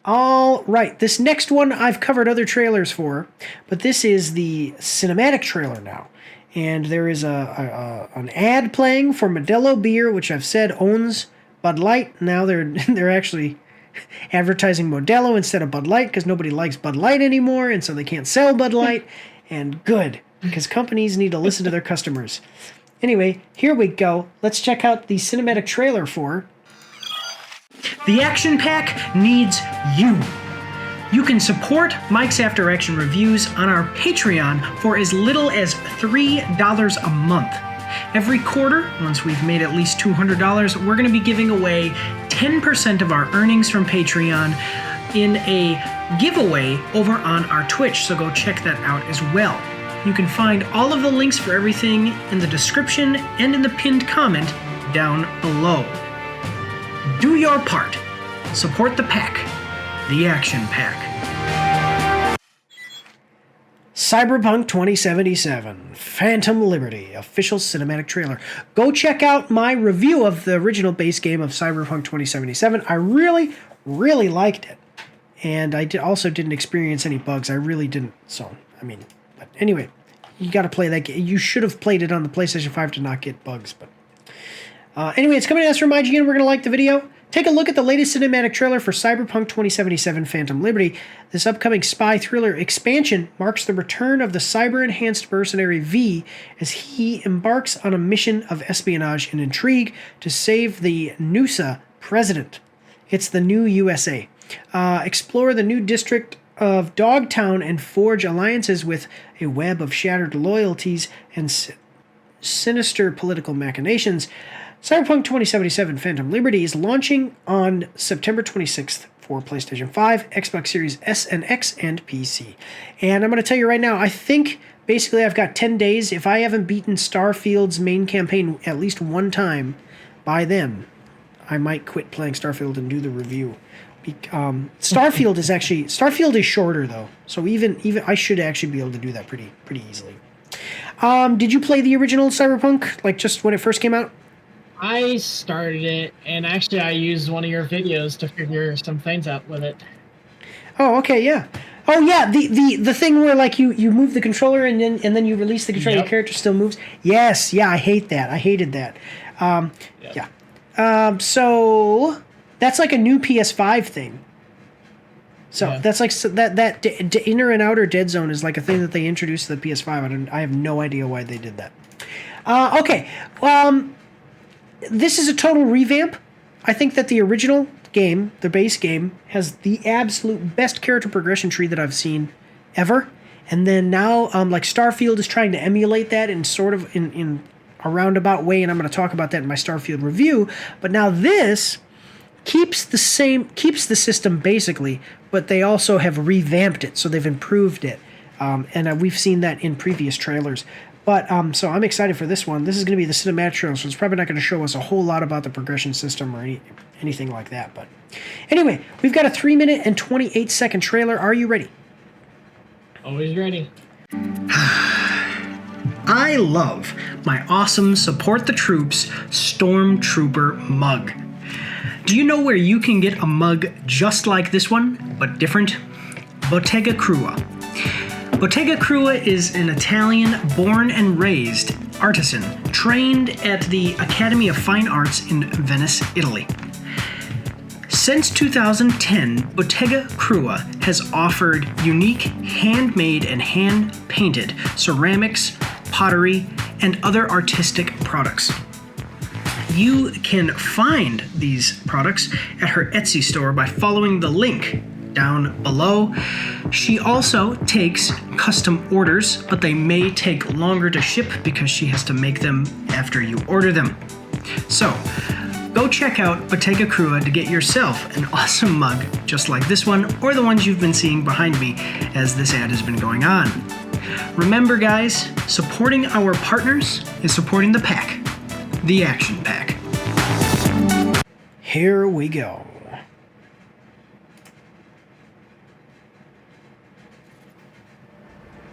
All right, this next one I've covered other trailers for, but this is the cinematic trailer now. And there is an ad playing for Modelo Beer, which I've said owns Bud Light. Now they're actually advertising Modelo instead of Bud Light because nobody likes Bud Light anymore, and so they can't sell Bud Light. And good, because companies need to listen to their customers. Anyway, here we go. Let's check out the cinematic trailer for The Action Pack Needs You. You can support Mike's After Action Reviews on our Patreon for as little as $3 a month. Every quarter, once we've made at least $200, we're going to be giving away 10% of our earnings from Patreon in a giveaway over on our Twitch, so go check that out as well. You can find all of the links for everything in the description and in the pinned comment down below. Do your part. Support the pack. The Action Pack. Cyberpunk 2077, Phantom Liberty, official cinematic trailer. Go check out my review of the original base game of Cyberpunk 2077. I really, really liked it. And I also didn't experience any bugs. I really didn't. So, I mean, but anyway, you got to play that game. You should have played it on the PlayStation 5 to not get bugs. But anyway, it's coming to us from IGN. We're going to like the video. Take a look at the latest cinematic trailer for Cyberpunk 2077 Phantom Liberty. This upcoming spy thriller expansion marks the return of the cyber-enhanced mercenary V as he embarks on a mission of espionage and intrigue to save the NUSA president. It's the new USA. Explore the new district of Dogtown and forge alliances with a web of shattered loyalties and sinister political machinations. Cyberpunk 2077 Phantom Liberty is launching on September 26th for PlayStation 5, Xbox Series S and X, and PC. And I'm going to tell you right now, I think basically I've got 10 days. If I haven't beaten Starfield's main campaign at least one time by then, I might quit playing Starfield and do the review. Starfield is shorter though, so even I should actually be able to do that pretty easily. Did you play the original Cyberpunk, like just when it first came out? I started it, and actually I used one of your videos to figure some things out with it. Oh, okay, yeah. Oh, yeah, the thing where like you move the controller and then you release the controller, Your character still moves. Yes, yeah, I hate that. I hated that. Yep. Yeah. So that's like a new PS5 thing. So that's like that inner and outer dead zone is like a thing that they introduced to the PS5, and I have no idea why they did that. Okay. This is a total revamp. I think that the original game, the base game, has the absolute best character progression tree that I've seen ever. And then now, like Starfield is trying to emulate that in sort of in a roundabout way, and I'm going to talk about that in my Starfield review. But now this keeps the system basically, but they also have revamped it, so they've improved it. And we've seen that in previous trailers. But so I'm excited for this one. This is going to be the cinematic trailer, so it's probably not going to show us a whole lot about the progression system or anything like that. But anyway, we've got a 3-minute and 28-second trailer. Are you ready? Always ready. I love my awesome Support the Troops Stormtrooper mug. Do you know where you can get a mug just like this one, but different? Bottega Krua. Bottega Krua is an Italian born and raised artisan trained at the Academy of Fine Arts in Venice, Italy. Since 2010, Bottega Krua has offered unique handmade and hand-painted ceramics, pottery, and other artistic products. You can find these products at her Etsy store by following the link down below. She also takes custom orders, but they may take longer to ship because she has to make them after you order them. So, go check out Bottega Krua to get yourself an awesome mug just like this one or the ones you've been seeing behind me as this ad has been going on. Remember guys, supporting our partners is supporting the pack, the Action Pack. Here we go.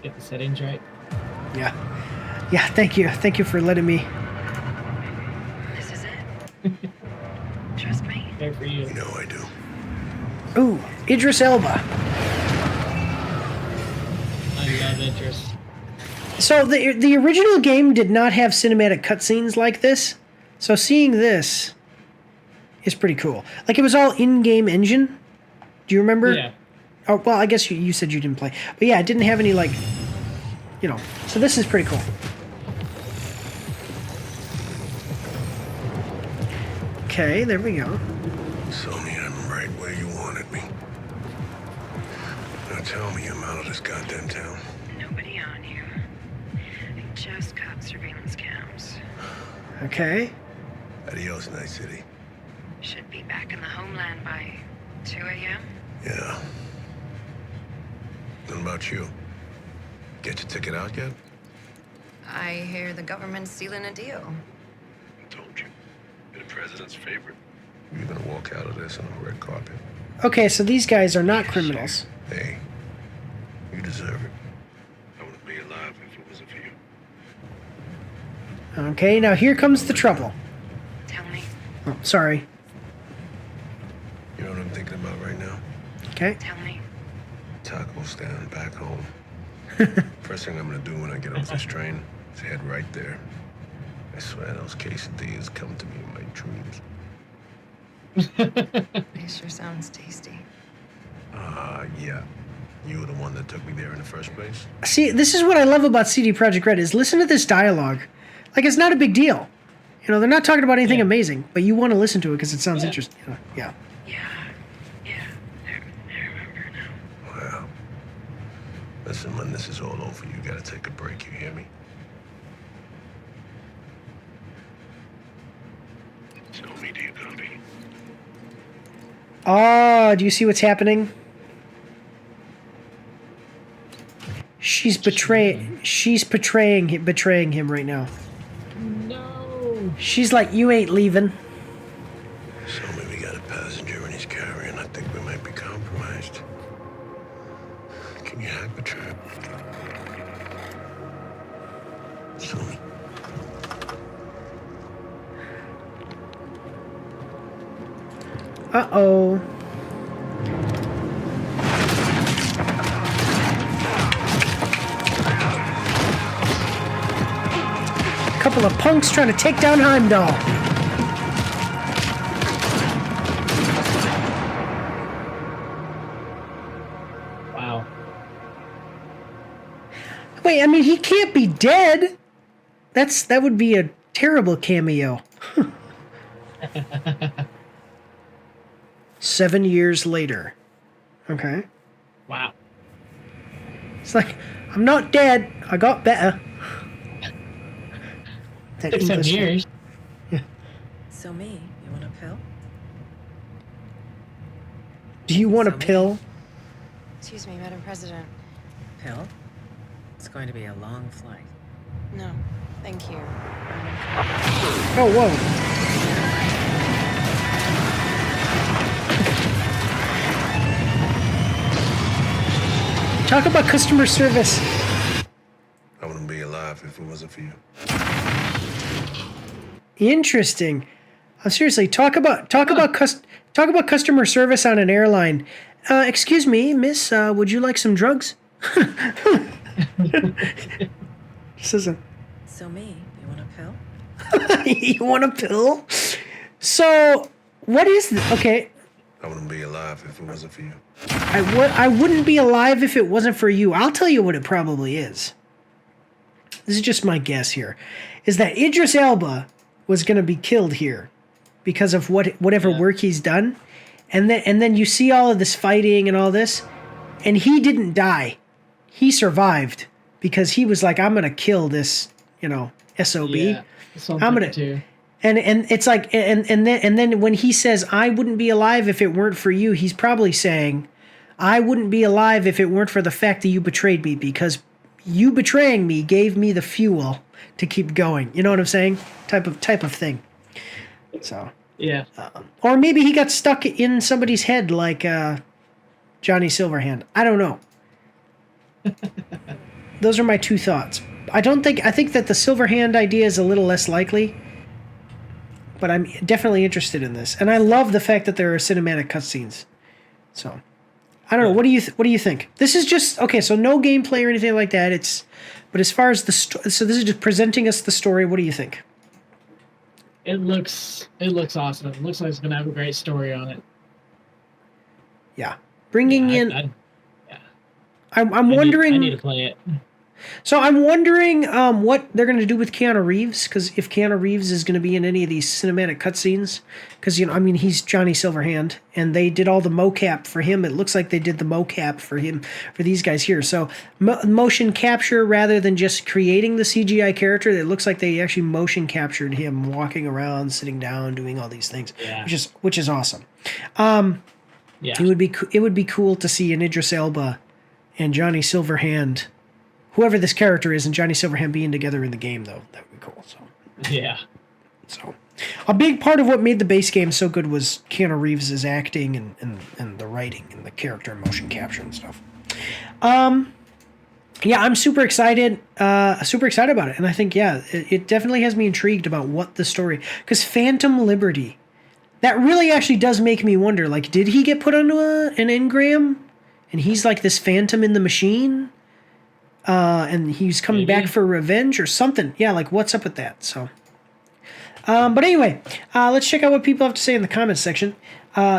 Get the settings right. Yeah, thank you for letting me. This is it. Trust me. Fair for you. No, I do. Ooh, Idris Elba. I love Idris. So the original game did not have cinematic cutscenes like this. So seeing this is pretty cool. Like, it was all in-game engine. Do you remember? Yeah. Oh, well, I guess you said you didn't play. But yeah, it didn't have any, like, you know. So this is pretty cool. Okay, there we go. So me, I'm right where you wanted me. Now tell me I'm out of this goddamn town. Nobody on you. I just caught surveillance cams. Okay. Adios, Night City. Should be back in the homeland by 2 a.m. Yeah. What about you? Get your ticket out yet? I hear the government's sealing a deal. I told you. You're the president's favorite. You're gonna walk out of this on a red carpet. Okay, so these guys are not criminals. Hey, you deserve it. I wouldn't be alive if it wasn't for you. Okay, now here comes the trouble. Tell me. Oh, sorry. You know what I'm thinking about right now? Okay. Tell me. Taco stand back home. First thing I'm gonna do when I get off this train is head right there. I swear those quesadillas come to me in my dreams. It sure sounds tasty. Yeah. You were the one that took me there in the first place? See, this is what I love about CD Projekt Red is listen to this dialogue. Like, it's not a big deal. You know, they're not talking about anything amazing, but you want to listen to it because it sounds interesting. Yeah. I remember now. Well, listen, when this is all over, you gotta take a break, you hear me? Tell me, do you copy? Oh, do you see what's happening? She's betraying him right now. No. She's like, you ain't leaving. So maybe we got a passenger and he's carrying. I think we might be compromised. Can you hack the trap? Show me. Uh-oh. Couple of punks trying to take down Heimdall. Wow. Wait, I mean, he can't be dead. That would be a terrible cameo. 7 years later. Okay. Wow. It's like, I'm not dead. I got better. That 6 7 English- years. So me, you want a pill? Do you want a So me. pill? Excuse me, Madam President. Pill? It's going to be a long flight. No, thank you. Oh, whoa. Talk about customer service. I wouldn't be alive if it wasn't for you. Interesting. Seriously, talk about customer service on an airline. Excuse me, miss, would you like some drugs? This isn't. So me, you want a pill? You want a pill? So, what is this? Okay, I wouldn't be alive if it wasn't for you. I wouldn't be alive if it wasn't for you. I'll tell you what it probably is. This is just my guess here. Is that Idris Elba was going to be killed here because of whatever work he's done. And then you see all of this fighting and all this, and he didn't die. He survived because he was like, I'm going to kill this, SOB. Yeah. I'm going to. And it's like and then when he says I wouldn't be alive if it weren't for you, he's probably saying I wouldn't be alive if it weren't for the fact that you betrayed me, because you betraying me gave me the fuel to keep going. You know what I'm saying? Type of thing. So Yeah. or maybe he got stuck in somebody's head like Johnny Silverhand. I don't know. Those are my two thoughts. I think that the Silverhand idea is a little less likely. But I'm definitely interested in this. And I love the fact that there are cinematic cutscenes. So, I don't know. What do you think? This is just okay. So no gameplay or anything like that. But as far as so this is just presenting us the story. What do you think? It looks awesome. It looks like it's gonna have a great story on it. Yeah, bringing in. Yeah. I'm wondering. I need to play it. So I'm wondering what they're going to do with Keanu Reeves, because if Keanu Reeves is going to be in any of these cinematic cutscenes, because he's Johnny Silverhand, and they did all the mocap for him. It looks like they did the mocap for him for these guys here. So motion capture rather than just creating the CGI character. It looks like they actually motion captured him walking around, sitting down, doing all these things, which is awesome. It would be cool to see an Idris Elba and Johnny Silverhand, whoever this character is, and Johnny Silverhand being together in the game, though. That would be cool. So yeah. So a big part of what made the base game so good was Keanu Reeves' acting and the writing and the character and motion capture and stuff. Yeah, I'm super excited about it. And I think, it definitely has me intrigued about what the story, because Phantom Liberty, that really actually does make me wonder, like, did he get put onto an engram? And he's like this phantom in the machine? And he's coming back for revenge or something. Yeah, like, what's up with that? So, but anyway, let's check out what people have to say in the comments section.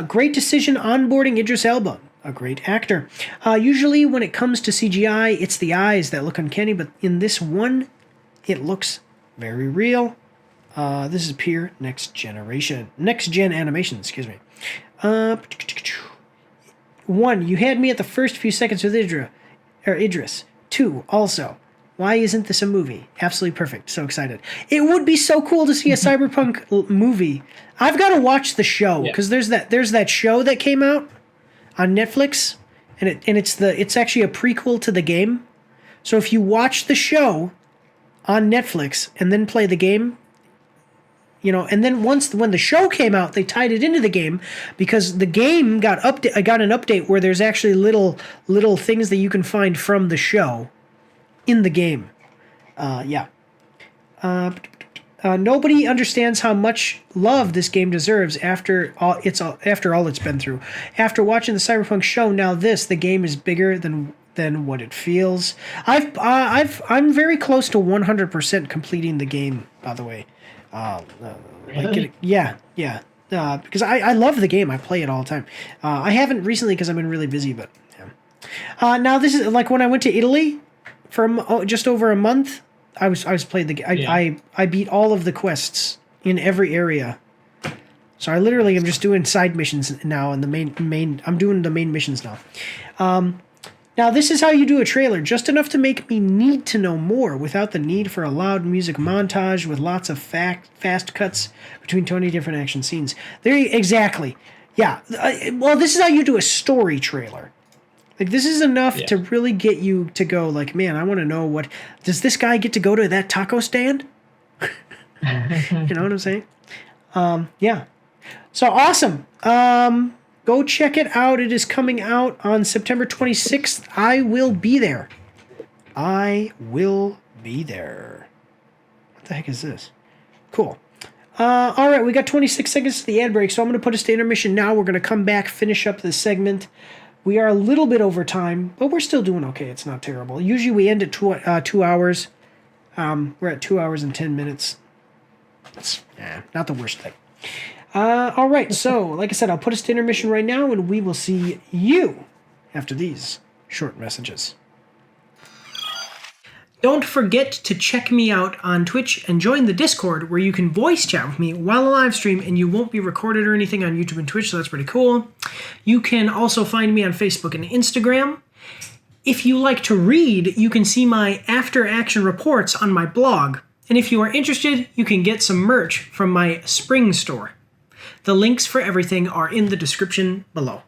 Great decision onboarding Idris Elba, a great actor. Usually when it comes to CGI, it's the eyes that look uncanny, but in this one, it looks very real. This is pure next gen animation, excuse me. 1, you had me at the first few seconds with Idris. 2, also, why isn't this a movie? Absolutely perfect. So excited. It would be so cool to see a Cyberpunk movie. I've got to watch the show, because there's that show that came out on Netflix, and it's actually a prequel to the game. So if you watch the show on Netflix and then play the game, and then when the show came out, they tied it into the game, because the game got an update where there's actually little things that you can find from the show in the game. Nobody understands how much love this game deserves after all it's been through. After watching the Cyberpunk show, now the game is bigger than what it feels. I'm very close to 100% completing the game, by the way. Really? Because I love the game. I play it all the time. I haven't recently because I've been really busy, but yeah. Now this is like when I went to Italy for just over a month. I was playing the game. I beat all of the quests in every area. So I literally am just doing side missions now, and I'm doing the main missions now. Now, this is how you do a trailer, just enough to make me need to know more without the need for a loud music montage with lots of fast cuts between 20 different action scenes. Exactly. Yeah. Well, this is how you do a story trailer. Like, this is enough to really get you to go, like, man, I want to know does this guy get to go to that taco stand? You know what I'm saying? Yeah. So, awesome. Go check it out. It is coming out on September 26th. I will be there. What the heck is this? Cool. All right, we got 26 seconds to the ad break, so I'm going to put us to intermission now. We're going to come back, finish up this segment. We are a little bit over time, but we're still doing okay. It's not terrible. Usually we end at 2 hours. We're at 2 hours and 10 minutes. It's not the worst thing. All right, so like I said, I'll put us to intermission right now, and we will see you after these short messages. Don't forget to check me out on Twitch and join the Discord, where you can voice chat with me while I live stream, and you won't be recorded or anything on YouTube and Twitch, so that's pretty cool. You can also find me on Facebook and Instagram. If you like to read, you can see my after-action reports on my blog. And if you are interested, you can get some merch from my spring store. The links for everything are in the description below.